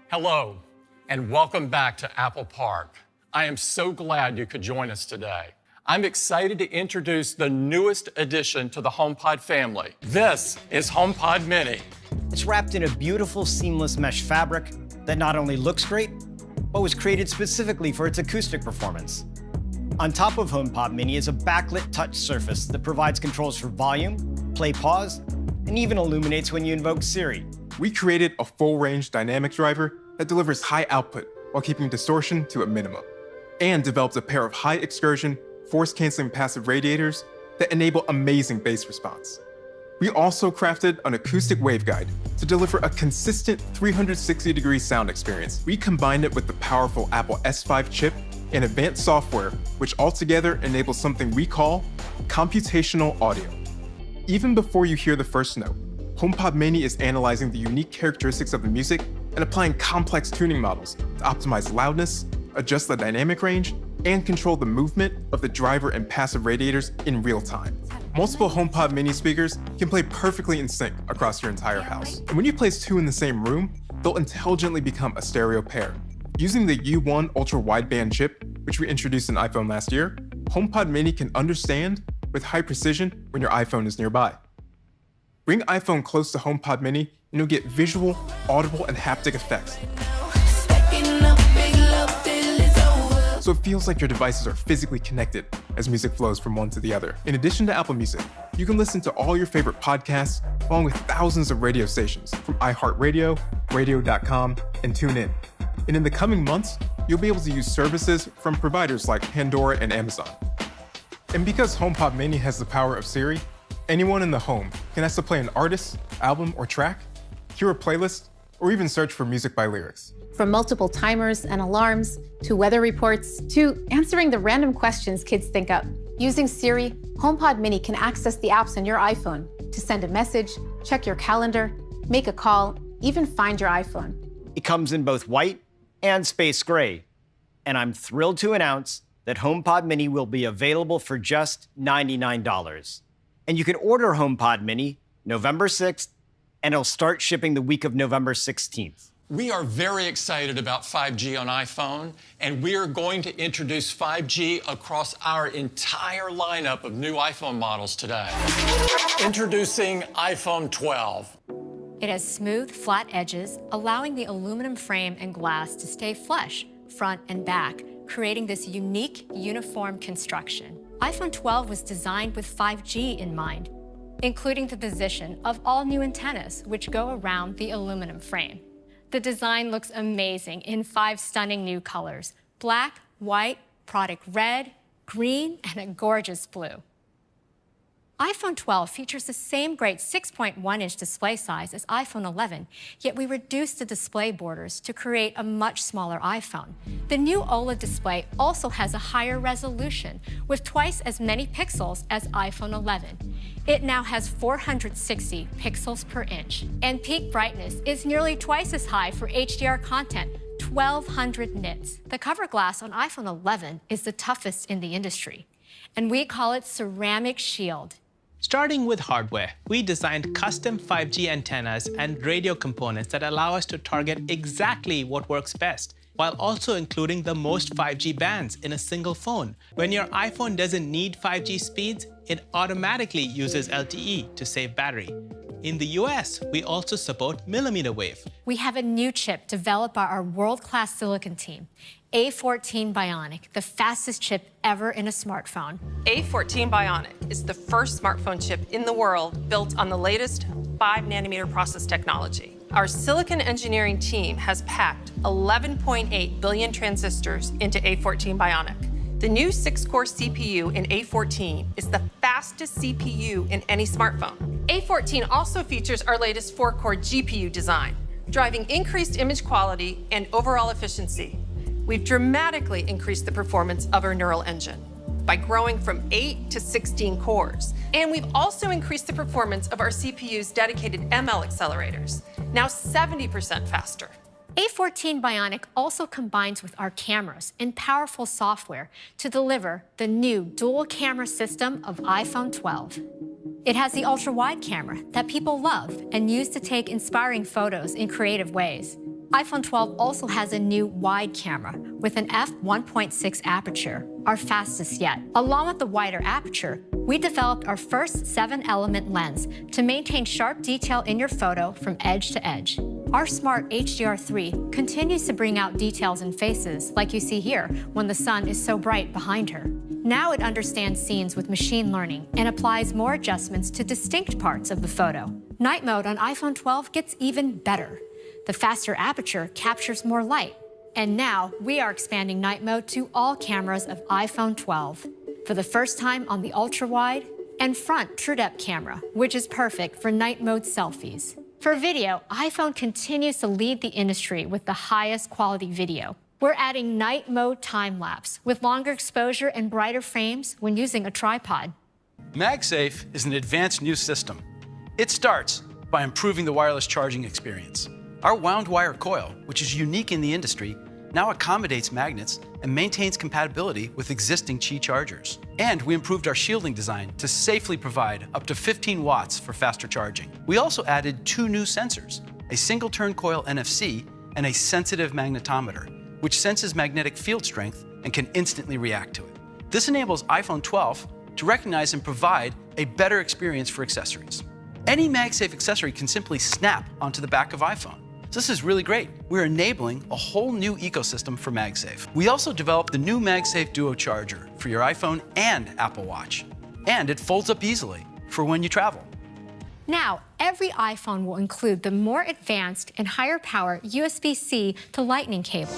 Hello, and welcome back to Apple Park. I am so glad you could join us today. I'm excited to introduce the newest addition to the HomePod family. This is HomePod Mini. It's wrapped in a beautiful, seamless mesh fabric that not only looks great, but was created specifically for its acoustic performance. On top of HomePod Mini is a backlit touch surface that provides controls for volume, play, pause, and even illuminates when you invoke Siri. We created a full-range dynamic driver that delivers high output while keeping distortion to a minimum, and developed a pair of high-excursion, force-canceling passive radiators that enable amazing bass response. We also crafted an acoustic waveguide to deliver a consistent 360-degree sound experience. We combined it with the powerful Apple S5 chip and advanced software, which altogether enables something we call computational audio. Even before you hear the first note, HomePod Mini is analyzing the unique characteristics of the music and applying complex tuning models to optimize loudness, adjust the dynamic range, and control the movement of the driver and passive radiators in real time. Multiple HomePod Mini speakers can play perfectly in sync across your entire house. And when you place two in the same room, they'll intelligently become a stereo pair. Using the U1 ultra-wideband chip, which we introduced in iPhone last year, HomePod Mini can understand with high precision when your iPhone is nearby. Bring iPhone close to HomePod Mini and you'll get visual, audible, and haptic effects. So it feels like your devices are physically connected as music flows from one to the other. In addition to Apple Music, you can listen to all your favorite podcasts along with thousands of radio stations from iHeartRadio, Radio.com, and TuneIn. And in the coming months, you'll be able to use services from providers like Pandora and Amazon. And because HomePod Mini has the power of Siri, anyone in the home can ask to play an artist, album, or track, hear a playlist, or even search for music by lyrics. From multiple timers and alarms, to weather reports, to answering the random questions kids think up. Using Siri, HomePod Mini can access the apps on your iPhone to send a message, check your calendar, make a call, even find your iPhone. It comes in both white and space gray. And I'm thrilled to announce that HomePod Mini will be available for just $99. And you can order HomePod Mini November 6th, and it'll start shipping the week of November 16th. We are very excited about 5G on iPhone, and we are going to introduce 5G across our entire lineup of new iPhone models today. Introducing iPhone 12. It has smooth, flat edges, allowing the aluminum frame and glass to stay flush, front and back, creating this unique, uniform construction. iPhone 12 was designed with 5G in mind, including the position of all new antennas, which go around the aluminum frame. The design looks amazing in 5 stunning new colors: black, white, product red, green, and a gorgeous blue. iPhone 12 features the same great 6.1-inch display size as iPhone 11, yet we reduced the display borders to create a much smaller iPhone. The new OLED display also has a higher resolution, with twice as many pixels as iPhone 11. It now has 460 pixels per inch, and peak brightness is nearly twice as high for HDR content, 1,200 nits. The cover glass on iPhone 11 is the toughest in the industry, and we call it Ceramic Shield. Starting with hardware, we designed custom 5G antennas and radio components that allow us to target exactly what works best, while also including the most 5G bands in a single phone. When your iPhone doesn't need 5G speeds, it automatically uses LTE to save battery. In the US, we also support millimeter wave. We have a new chip developed by our world-class silicon team, A14 Bionic, the fastest chip ever in a smartphone. A14 Bionic is the first smartphone chip in the world built on the latest 5-nanometer process technology. Our silicon engineering team has packed 11.8 billion transistors into A14 Bionic. The new 6-core CPU in A14 is the fastest CPU in any smartphone. A14 also features our latest 4-core GPU design, driving increased image quality and overall efficiency. We've dramatically increased the performance of our neural engine by growing from 8 to 16 cores. And we've also increased the performance of our CPU's dedicated ML accelerators, now 70% faster. A14 Bionic also combines with our cameras and powerful software to deliver the new dual camera system of iPhone 12. It has the ultra-wide camera that people love and use to take inspiring photos in creative ways. iPhone 12 also has a new wide camera with an f1.6 aperture, our fastest yet. Along with the wider aperture, we developed our first 7-element lens to maintain sharp detail in your photo from edge to edge. Our smart HDR3 continues to bring out details in faces, like you see here, when the sun is so bright behind her. Now it understands scenes with machine learning and applies more adjustments to distinct parts of the photo. Night mode on iPhone 12 gets even better. The faster aperture captures more light. And now we are expanding night mode to all cameras of iPhone 12. For the first time on the ultra-wide and front true-depth camera, which is perfect for night mode selfies. For video, iPhone continues to lead the industry with the highest quality video. We're adding night mode time-lapse with longer exposure and brighter frames when using a tripod. MagSafe is an advanced new system. It starts by improving the wireless charging experience. Our wound wire coil, which is unique in the industry, now accommodates magnets and maintains compatibility with existing Qi chargers. And we improved our shielding design to safely provide up to 15 watts for faster charging. We also added 2 new sensors, a single-turn coil NFC and a sensitive magnetometer, which senses magnetic field strength and can instantly react to it. This enables iPhone 12 to recognize and provide a better experience for accessories. Any MagSafe accessory can simply snap onto the back of iPhone. So this is really great. We're enabling a whole new ecosystem for MagSafe. We also developed the new MagSafe Duo charger for your iPhone and Apple Watch. And it folds up easily for when you travel. Now, every iPhone will include the more advanced and higher power USB-C to Lightning cable.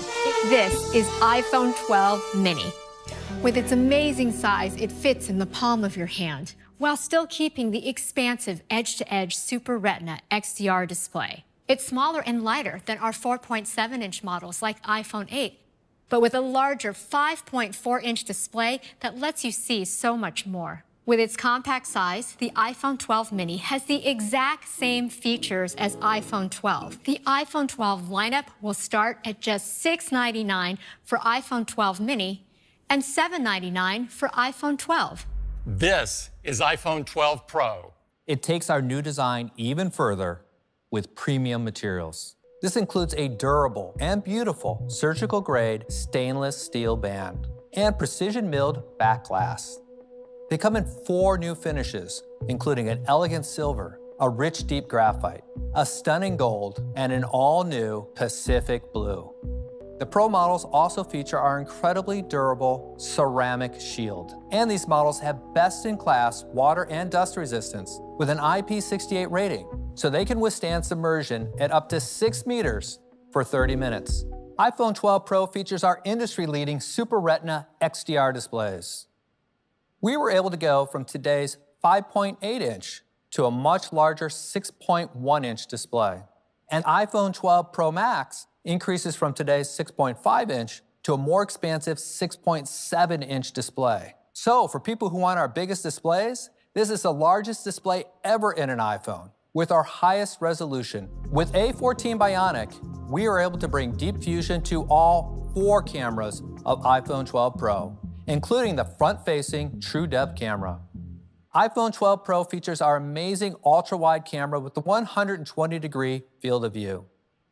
This is iPhone 12 mini. With its amazing size, it fits in the palm of your hand, while still keeping the expansive edge-to-edge Super Retina XDR display. It's smaller and lighter than our 4.7-inch models like iPhone 8, but with a larger 5.4-inch display that lets you see so much more. With its compact size, the iPhone 12 mini has the exact same features as iPhone 12. The iPhone 12 lineup will start at just $699 for iPhone 12 mini and $799 for iPhone 12. This is iPhone 12 Pro. It takes our new design even further with premium materials. This includes a durable and beautiful surgical-grade stainless steel band and precision-milled back glass. They come in 4 new finishes, including an elegant silver, a rich deep graphite, a stunning gold, and an all-new Pacific blue. The Pro models also feature our incredibly durable ceramic shield. And these models have best-in-class water and dust resistance with an IP68 rating, so they can withstand submersion at up to 6 meters for 30 minutes. iPhone 12 Pro features our industry-leading Super Retina XDR displays. We were able to go from today's 5.8-inch to a much larger 6.1-inch display. And iPhone 12 Pro Max increases from today's 6.5-inch to a more expansive 6.7-inch display. So for people who want our biggest displays, this is the largest display ever in an iPhone, with our highest resolution. With A14 Bionic, we are able to bring deep fusion to all 4 cameras of iPhone 12 Pro, including the front-facing true depth camera. iPhone 12 Pro features our amazing ultra-wide camera with the 120-degree field of view,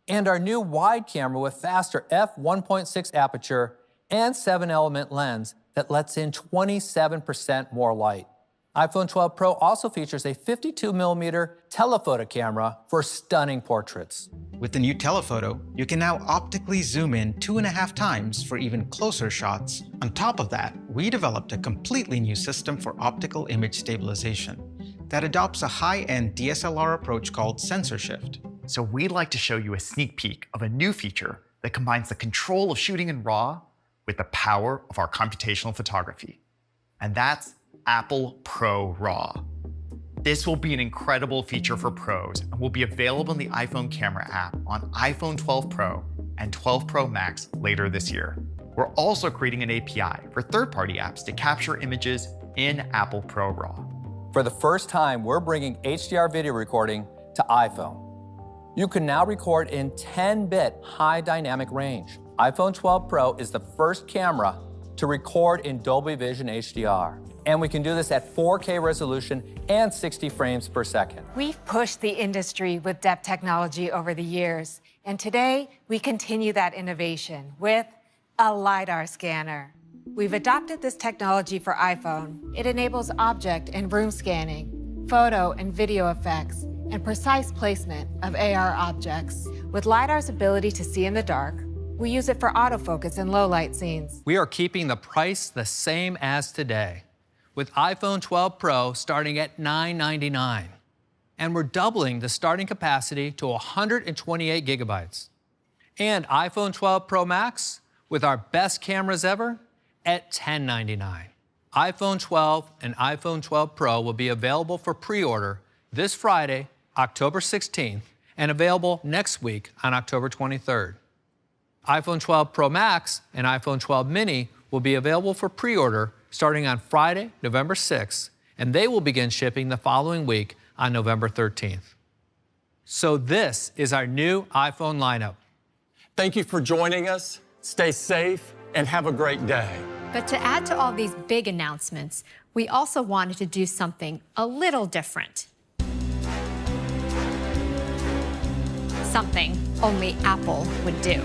and our new wide camera with faster f1.6 aperture and 7-element lens that lets in 27% more light. iPhone 12 Pro also features a 52mm telephoto camera for stunning portraits. With the new telephoto, you can now optically zoom in 2.5 times for even closer shots. On top of that, we developed a completely new system for optical image stabilization that adopts a high-end DSLR approach called sensor shift. So we'd like to show you a sneak peek of a new feature that combines the control of shooting in RAW with the power of our computational photography. And that's Apple Pro RAW. This will be an incredible feature for pros and will be available in the iPhone camera app on iPhone 12 Pro and 12 Pro Max later this year. We're also creating an API for third-party apps to capture images in Apple Pro RAW. For the first time, we're bringing HDR video recording to iPhone. You can now record in 10-bit high dynamic range. iPhone 12 Pro is the first camera to record in Dolby Vision HDR. And we can do this at 4K resolution and 60 frames per second. We've pushed the industry with depth technology over the years, and today we continue that innovation with a LiDAR scanner. We've adopted this technology for iPhone. It enables object and room scanning, photo and video effects, and precise placement of AR objects. With LiDAR's ability to see in the dark, we use it for autofocus in low-light scenes. We are keeping the price the same as today, with iPhone 12 Pro starting at $999. And we're doubling the starting capacity to 128 gigabytes. And iPhone 12 Pro Max, with our best cameras ever, at $1099. iPhone 12 and iPhone 12 Pro will be available for pre-order this Friday, October 16th, and available next week on October 23rd. iPhone 12 Pro Max and iPhone 12 Mini will be available for pre-order starting on Friday, November 6th, and they will begin shipping the following week on November 13th. So this is our new iPhone lineup. Thank you for joining us. Stay safe and have a great day. But to add to all these big announcements, we also wanted to do something a little different. Something only Apple would do.